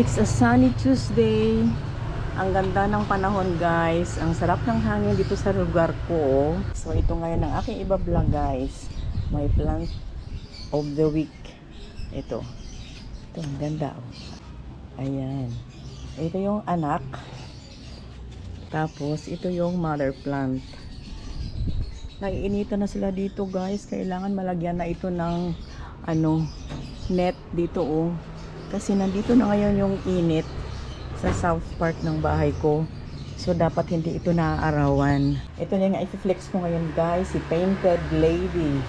It's a sunny Tuesday. Ang ganda ng panahon, guys. Ang sarap ng hangin dito sa lugar ko. So ito ngayon ang aking iba-vlog, guys. My plant of the week. Ito. Ito, ang ganda. Ayan. Ito yung anak. Tapos ito yung mother plant. Naiinitan na sila dito, guys. Kailangan malagyan na ito ng net dito, oh. Kasi nandito na ngayon yung init sa south part ng bahay ko. So dapat hindi ito naaarawan. Ito na nga i-flex ko ngayon, guys, si Painted Lady.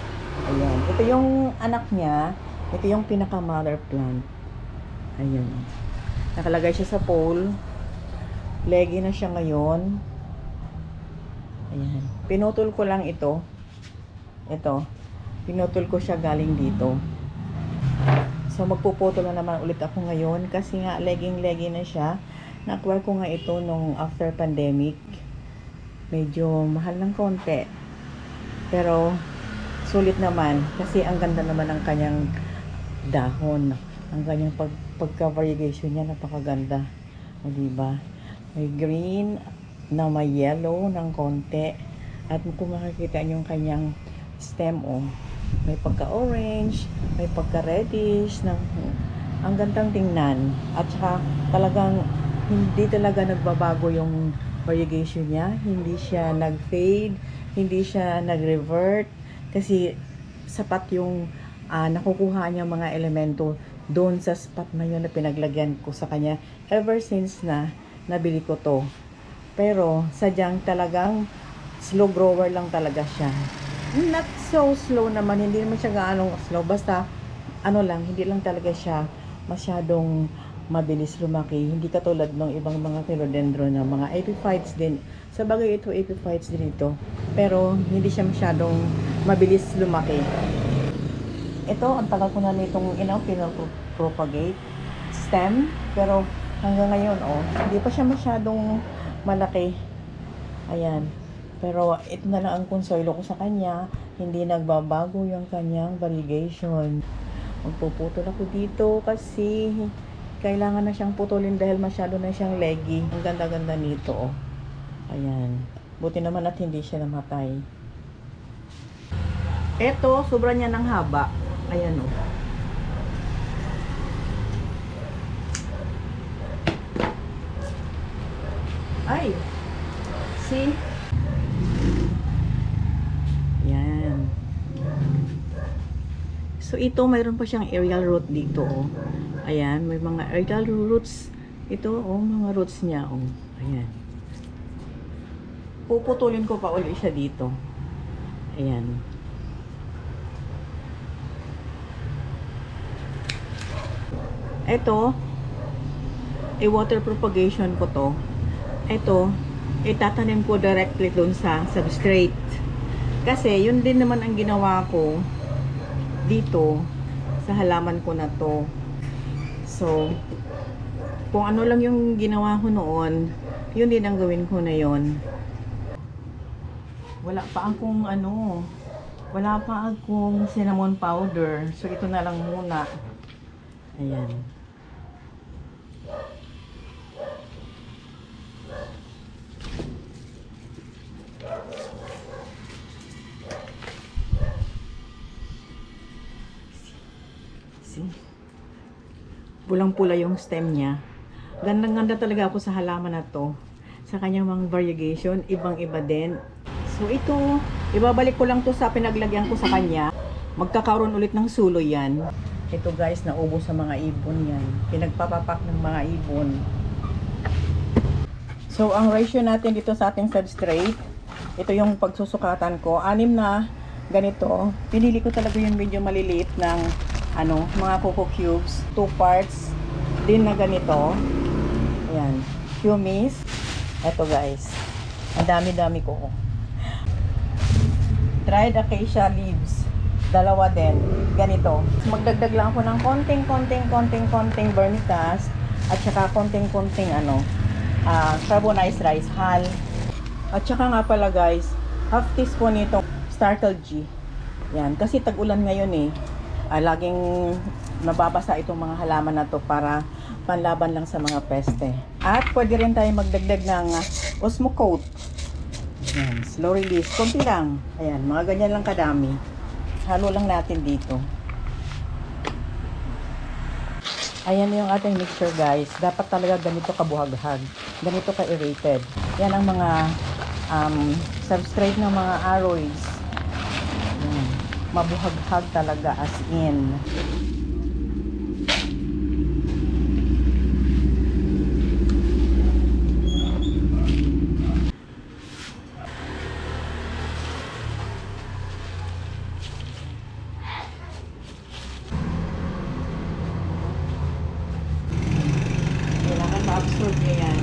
Ayan. Ito yung anak niya. Ito yung pinaka mother plant. Ayan. Nakalagay siya sa pole. Leggy na siya ngayon. Ayan. Pinutol ko lang ito. Ito. Pinutol ko siya galing dito. So magpuputol na naman ulit ako ngayon kasi nga legging na siya. Na-acquire ko nga ito nung after pandemic. Medyo mahal ng konti. Pero sulit naman kasi ang ganda naman ng kanyang dahon. Ang kanyang pagka-variegation niya napakaganda. O diba? May green na may yellow ng konti. At kung makikita niyo yung kanyang stem, oh, may pagka-orange, may pagka-reddish, ang gandang tingnan. At saka talagang hindi talaga nagbabago yung variegation niya. Hindi siya nag-fade, hindi siya nag-revert. Kasi sapat yung nakukuha niya mga elemento doon sa spot na yun na pinaglagyan ko sa kanya ever since na nabili ko to. Pero sadyang talagang slow grower lang talaga siya. Not so slow naman, hindi naman siya gaano slow, basta hindi lang talaga siya masyadong mabilis lumaki, hindi katulad ng ibang mga philodendron na mga epiphytes din. Sa bagay ito epiphytes din ito, pero hindi siya masyadong mabilis lumaki. Ito, ang tagal ko na nitong pinapropagate stem, pero hanggang ngayon, hindi pa siya masyadong malaki. Ayan. Pero ito na lang ang konsuelo ko sa kanya. Hindi nagbabago yung kanyang variegation. Magpuputol ako dito kasi kailangan na siyang putulin dahil masyado na siyang leggy. Ang ganda-ganda nito, oh. Ayan. Buti naman at hindi siya namatay. Ito, sobra niya ng haba. Ayan, oh. Ay! See? Yan. So ito mayroon pa siyang aerial root dito, oh. Ayan, may mga aerial roots. Ito, oh, mga roots niya, oh. Ayan. Puputulin ko pa ulit siya dito. Ayan. Ito, water propagation ko to. Ito, itatanim ko directly doon sa substrate. Kasi, yun din naman ang ginawa ko dito sa halaman ko na to. So, kung ano lang yung ginawa ko noon, yun din ang gawin ko na yun. Wala pa akong cinnamon powder. So, ito na lang muna. Ayan. Pulang-pula yung stem niya. Gandang-ganda talaga ako sa halaman na to. Sa kanyang mga variegation, ibang-iba din. So ito, ibabalik ko lang to sa pinaglagyan ko sa kanya. Magkakaroon ulit ng suloy yan. Ito, guys, naubos sa mga ibon yan. Pinagpapapak ng mga ibon. So ang ratio natin dito sa ating substrate, ito yung pagsusukatan ko. 6 na ganito. Pinili ko talaga yung medyo maliliit ng mga coco cubes, 2 parts din na ganito. Ayan, pumice. Eto, guys, ang dami-dami ko. Dried acacia leaves, 2 din, ganito. Magdagdag lang ako ng konting vermicast at saka konting carbonized rice hull. At saka nga pala, guys, half teaspoon nitong startle G. Yan, kasi tag-ulan ngayon, laging nababasa itong mga halaman na to para panlaban lang sa mga peste. At pwede rin tayo magdagdag ng Osmocote. Ayan, slow release. Kunti lang. Ayan, mga ganyan lang kadami. Halo lang natin dito. Ayan yung ating mixture guys. Dapat talaga ganito kabuhaghag. Ganito ka-aerated. Yan ang mga substrate ng mga aroids. Ayan. Mabuhaghag talaga as in. Ma-absorb niya yan.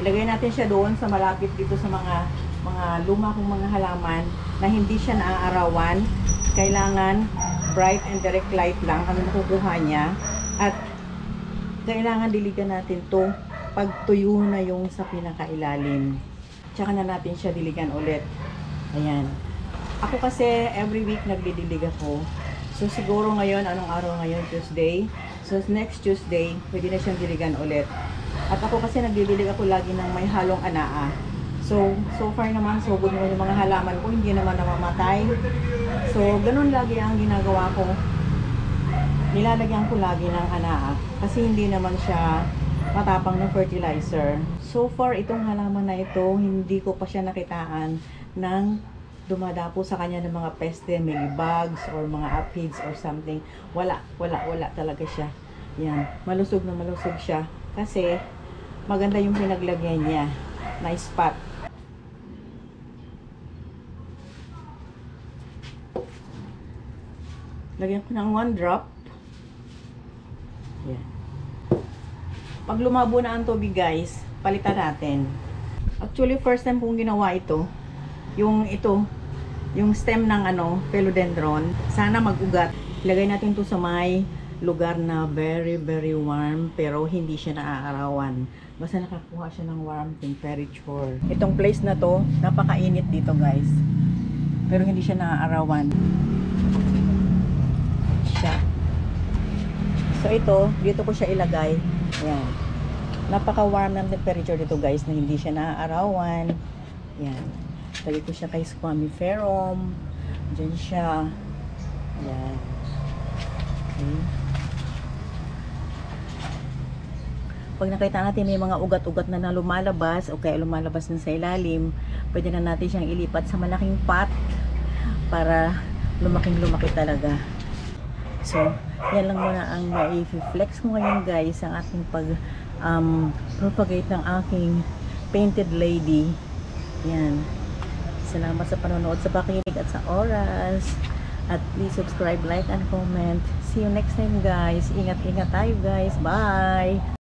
Ilagay natin siya doon sa malapit dito sa mga luma kong mga halaman na hindi siya naaarawan. Kailangan bright and direct light lang ang makukuha niya. At kailangan diligan natin to pag tuyo na yung sa pinakailalim. Tsaka na natin siya diligan ulit. Ayan. Ako kasi every week nagdidilig ako. So siguro ngayon, anong araw ngayon? Tuesday. So next Tuesday, pwede na siyang diligan ulit. At ako kasi nagdidilig ako lagi ng may halong anaa. So far naman, so good naman yung mga halaman ko, hindi naman namamatay. So ganun lagi ang ginagawa ko. Nilalagyan ko lagi ng anaa. Kasi hindi naman siya matapang ng fertilizer. So far, itong halaman na ito, hindi ko pa siya nakitaan ng dumadapo sa kanya ng mga peste, may bugs or mga aphids or something. Wala talaga siya. Yan, malusog na malusog siya kasi maganda yung pinaglagyan niya na spot. Lagyan ko ng 1 drop. Yan. Pag lumabo na ang tubig guys, palitan natin. Actually, first time kong ginawa ito. Yung stem ng philodendron, sana mag-ugat. Ilagay natin to sa may lugar na very warm pero hindi siya naaarawan. Basta nakakuha siya ng warm temperature. Itong place na to, napakainit dito guys. Pero hindi siya naaarawan. Siya. So ito, dito ko siya ilagay. Ayan. Napaka-warm ng temperature dito guys na hindi siya naaarawan. Ayan. Lagay ko siya kay Squamiferum. Diyan siya. Ayan. Okay. Pag nakita natin may mga ugat-ugat na lumalabas o kaya lumalabas na sa ilalim, pwede na natin siyang ilipat sa malaking pot para lumaking-lumaki talaga. So, yan lang muna ang i-flex ko ngayon guys, ang aking propagate ng aking painted lady. Yan. Salamat sa panonood, sa pakikinig at sa oras. At please subscribe, like, and comment. See you next time guys. Ingat-ingat tayo guys. Bye!